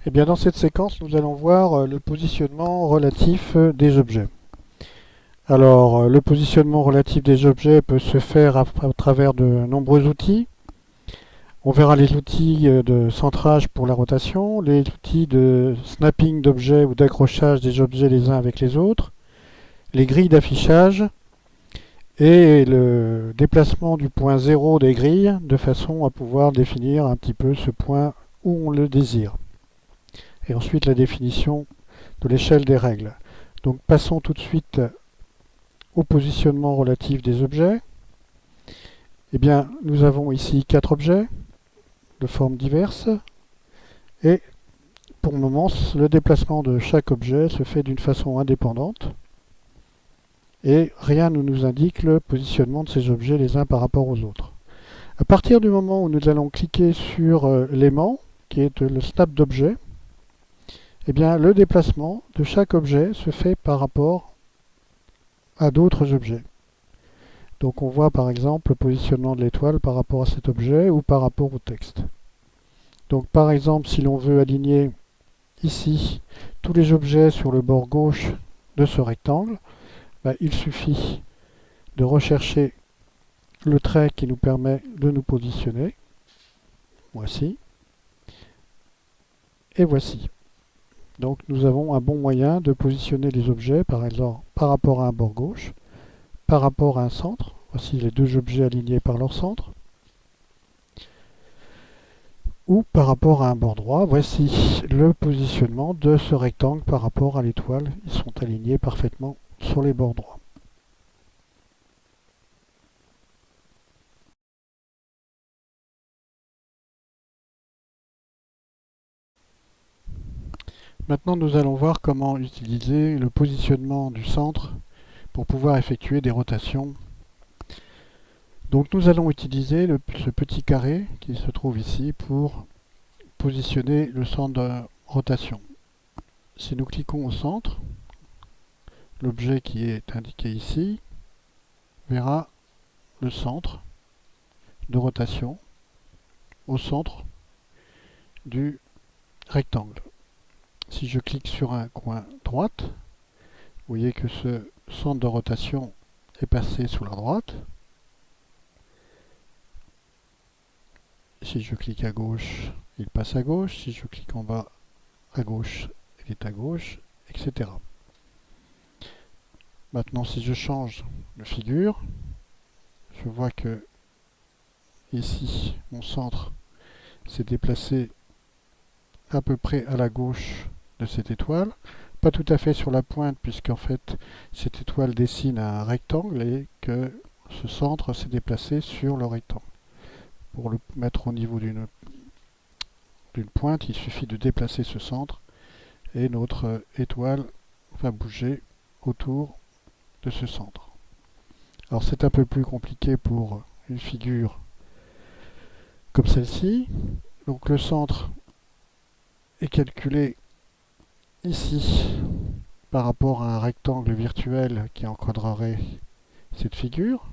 Eh bien, dans cette séquence, nous allons voir le positionnement relatif des objets. Alors, le positionnement relatif des objets peut se faire à travers de nombreux outils. On verra les outils de centrage pour la rotation, les outils de snapping d'objets ou d'accrochage des objets les uns avec les autres, les grilles d'affichage et le déplacement du point 0 des grilles de façon à pouvoir définir un petit peu ce point où on le désire. Et ensuite la définition de l'échelle des règles. Donc passons tout de suite au positionnement relatif des objets. Eh bien, nous avons ici 4 objets de formes diverses et pour le moment, le déplacement de chaque objet se fait d'une façon indépendante et rien ne nous indique le positionnement de ces objets les uns par rapport aux autres. À partir du moment où nous allons cliquer sur l'aimant, qui est le snap d'objet, eh bien, le déplacement de chaque objet se fait par rapport à d'autres objets. Donc on voit par exemple le positionnement de l'étoile par rapport à cet objet ou par rapport au texte. Donc par exemple, si l'on veut aligner ici tous les objets sur le bord gauche de ce rectangle, il suffit de rechercher le trait qui nous permet de nous positionner. Voici. Et voici. Donc nous avons un bon moyen de positionner les objets, par exemple par rapport à un bord gauche, par rapport à un centre. Voici les deux objets alignés par leur centre. Ou par rapport à un bord droit. Voici le positionnement de ce rectangle par rapport à l'étoile. Ils sont alignés parfaitement sur les bords droits. Maintenant, nous allons voir comment utiliser le positionnement du centre pour pouvoir effectuer des rotations. Donc nous allons utiliser ce petit carré qui se trouve ici pour positionner le centre de rotation. Si nous cliquons au centre, l'objet qui est indiqué ici verra le centre de rotation au centre du rectangle. Si je clique sur un coin droite, vous voyez que ce centre de rotation est passé sous la droite. Si je clique à gauche, il passe à gauche. Si je clique en bas à gauche, il est à gauche, etc. Maintenant, si je change de figure, je vois que ici, mon centre s'est déplacé à peu près à la gauche de cette étoile. Pas tout à fait sur la pointe, puisqu'en fait, cette étoile dessine un rectangle et que ce centre s'est déplacé sur le rectangle. Pour le mettre au niveau d'une pointe, il suffit de déplacer ce centre et notre étoile va bouger autour de ce centre. Alors c'est un peu plus compliqué pour une figure comme celle-ci. Donc le centre est calculé ici par rapport à un rectangle virtuel qui encadrerait cette figure.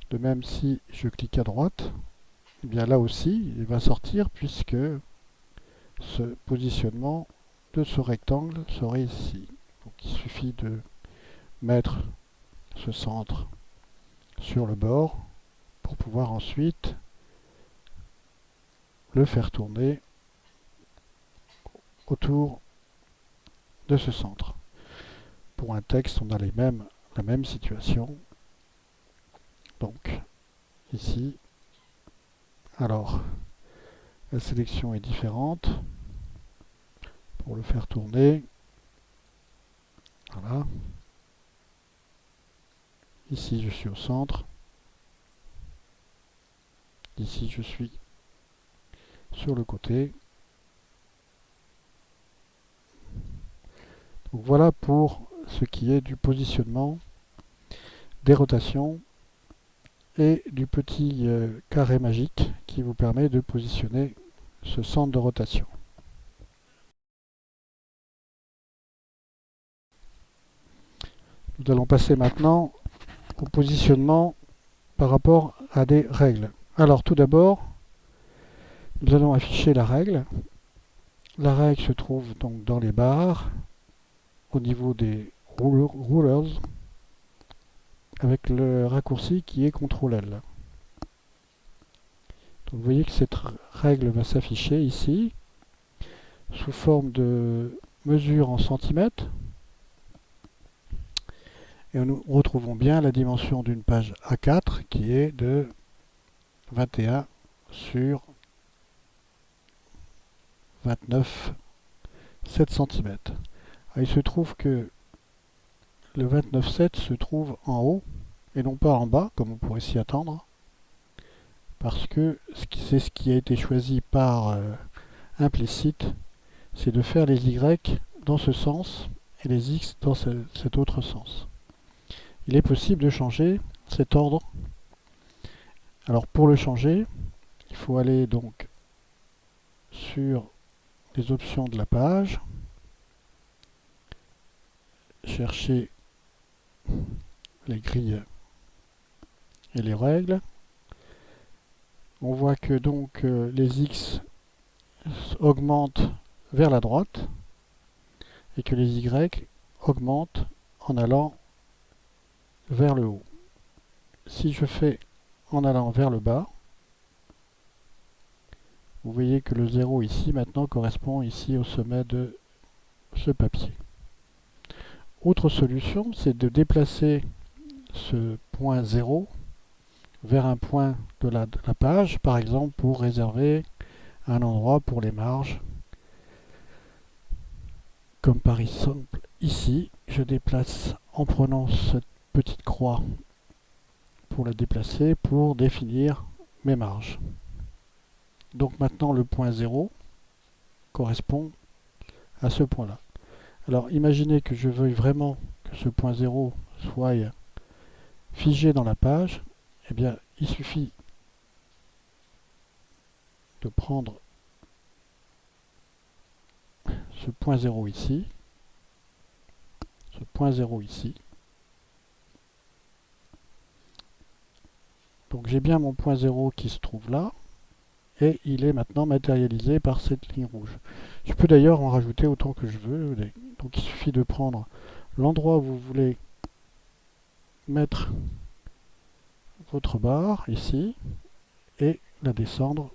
De même, si je clique à droite, eh bien là aussi il va sortir puisque ce positionnement de ce rectangle serait ici. Donc il suffit de mettre ce centre sur le bord pour pouvoir ensuite le faire tourner autour de ce centre. Pour un texte, on a la même situation. Donc ici, alors la sélection est différente. Pour le faire tourner, voilà. Ici, je suis au centre. Ici, je suis sur le côté. Donc voilà pour ce qui est du positionnement, des rotations et du petit carré magique qui vous permet de positionner ce centre de rotation. Nous allons passer maintenant au positionnement par rapport à des règles. Alors tout d'abord, Nous allons afficher la règle. La règle se trouve donc dans les barres, au niveau des rulers, avec le raccourci qui est CTRL-L. Donc vous voyez que cette règle va s'afficher ici, sous forme de mesure en centimètres. Et nous retrouvons bien la dimension d'une page A4 qui est de 21 sur 29, 7 cm. Il se trouve que le 29,7 se trouve en haut et non pas en bas, comme on pourrait s'y attendre, parce que c'est ce qui a été choisi par implicite, c'est de faire les Y dans ce sens et les X dans cet autre sens. Il est possible de changer cet ordre. Alors pour le changer, il faut aller donc sur les options de la page, chercher les grilles et les règles. On voit que donc les X augmentent vers la droite et que les Y augmentent en allant vers le haut. Si je fais en allant vers le bas, vous voyez que le 0 ici maintenant correspond ici au sommet de ce papier. Autre solution, c'est de déplacer ce point 0 vers un point de la page, par exemple pour réserver un endroit pour les marges. Comme par exemple ici, je déplace en prenant cette petite croix pour la déplacer pour définir mes marges. Donc maintenant le point 0 correspond à ce point-là. Alors imaginez que je veuille vraiment que ce point 0 soit figé dans la page. Eh bien, il suffit de prendre ce point 0 ici, ce point 0 ici. Donc j'ai bien mon point 0 qui se trouve là, et il est maintenant matérialisé par cette ligne rouge. Je peux d'ailleurs en rajouter autant que je veux. Donc il suffit de prendre l'endroit où vous voulez mettre votre barre, ici, et la descendre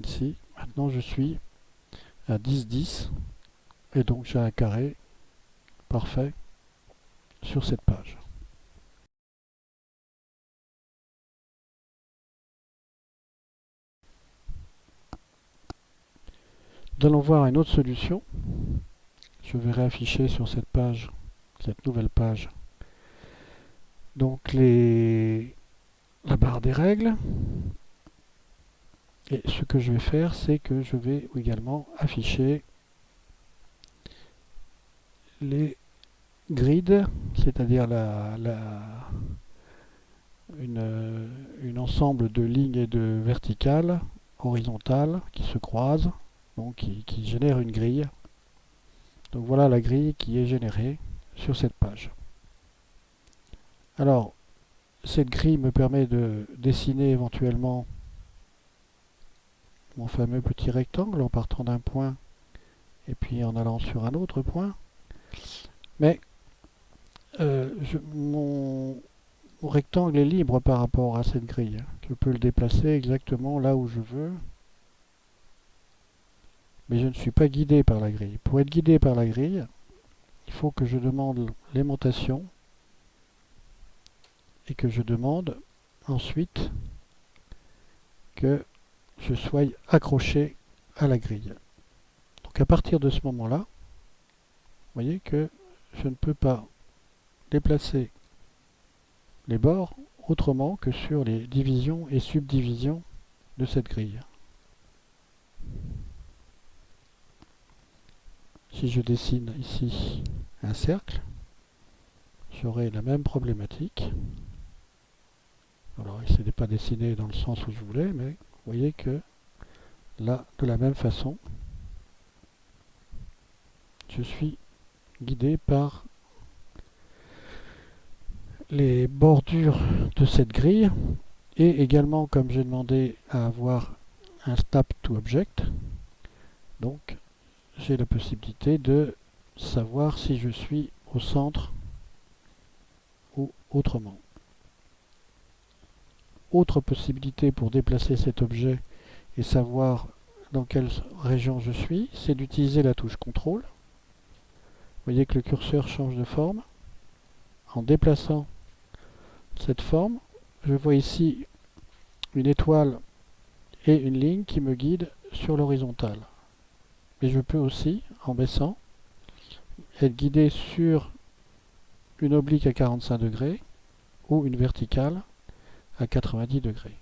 ici. Maintenant je suis à 10, 10, et donc j'ai un carré parfait sur cette page. Nous allons voir une autre solution. Je vais réafficher sur cette page, cette nouvelle page, donc la barre des règles. Et ce que je vais faire, c'est que je vais également afficher les grids, c'est-à-dire une ensemble de lignes et de verticales horizontales qui se croisent, donc qui génèrent une grille. Donc voilà la grille qui est générée sur cette page. Alors, cette grille me permet de dessiner éventuellement mon fameux petit rectangle en partant d'un point et puis en allant sur un autre point. Mais mon rectangle est libre par rapport à cette grille. Je peux le déplacer exactement là où je veux. Mais je ne suis pas guidé par la grille. Pour être guidé par la grille, il faut que je demande l'aimantation et que je demande ensuite que je sois accroché à la grille. Donc à partir de ce moment-là, vous voyez que je ne peux pas déplacer les bords autrement que sur les divisions et subdivisions de cette grille. Si je dessine ici un cercle, j'aurai la même problématique. Alors il ne s'est pas dessiné dans le sens où je voulais, mais vous voyez que là, de la même façon, je suis guidé par les bordures de cette grille et également, comme j'ai demandé à avoir un snap to object. Donc j'ai la possibilité de savoir si je suis au centre ou autrement. Autre possibilité pour déplacer cet objet et savoir dans quelle région je suis, c'est d'utiliser la touche CTRL. Vous voyez que le curseur change de forme. En déplaçant cette forme, je vois ici une étoile et une ligne qui me guident sur l'horizontale. Mais je peux aussi, en baissant, être guidé sur une oblique à 45 degrés ou une verticale à 90 degrés.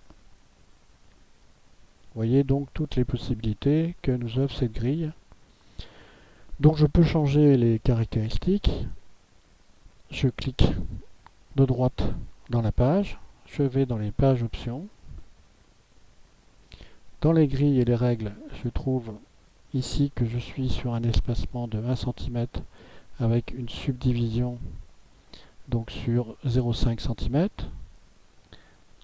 Vous voyez donc toutes les possibilités que nous offre cette grille. Donc je peux changer les caractéristiques. Je clique de droite dans la page, je vais dans les pages options. Dans les grilles et les règles, je trouve ici que je suis sur un espacement de 1 cm avec une subdivision donc sur 0,5 cm.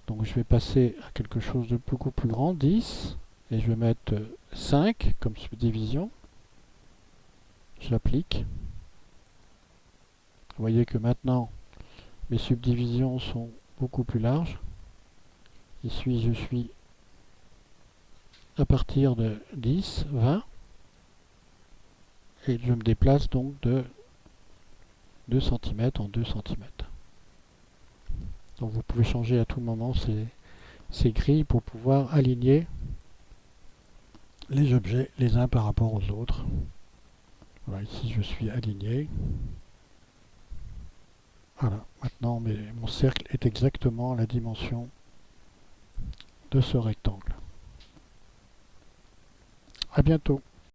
Donc je vais passer à quelque chose de beaucoup plus grand, 10, et je vais mettre 5 comme subdivision. Je l'applique. Vous voyez que maintenant mes subdivisions sont beaucoup plus larges. Ici je suis à partir de 10, 20, et je me déplace donc de 2 cm en 2 cm. Donc vous pouvez changer à tout moment ces grilles pour pouvoir aligner les objets les uns par rapport aux autres. Voilà, ici je suis aligné. Voilà, maintenant mon cercle est exactement la dimension de ce rectangle. À bientôt.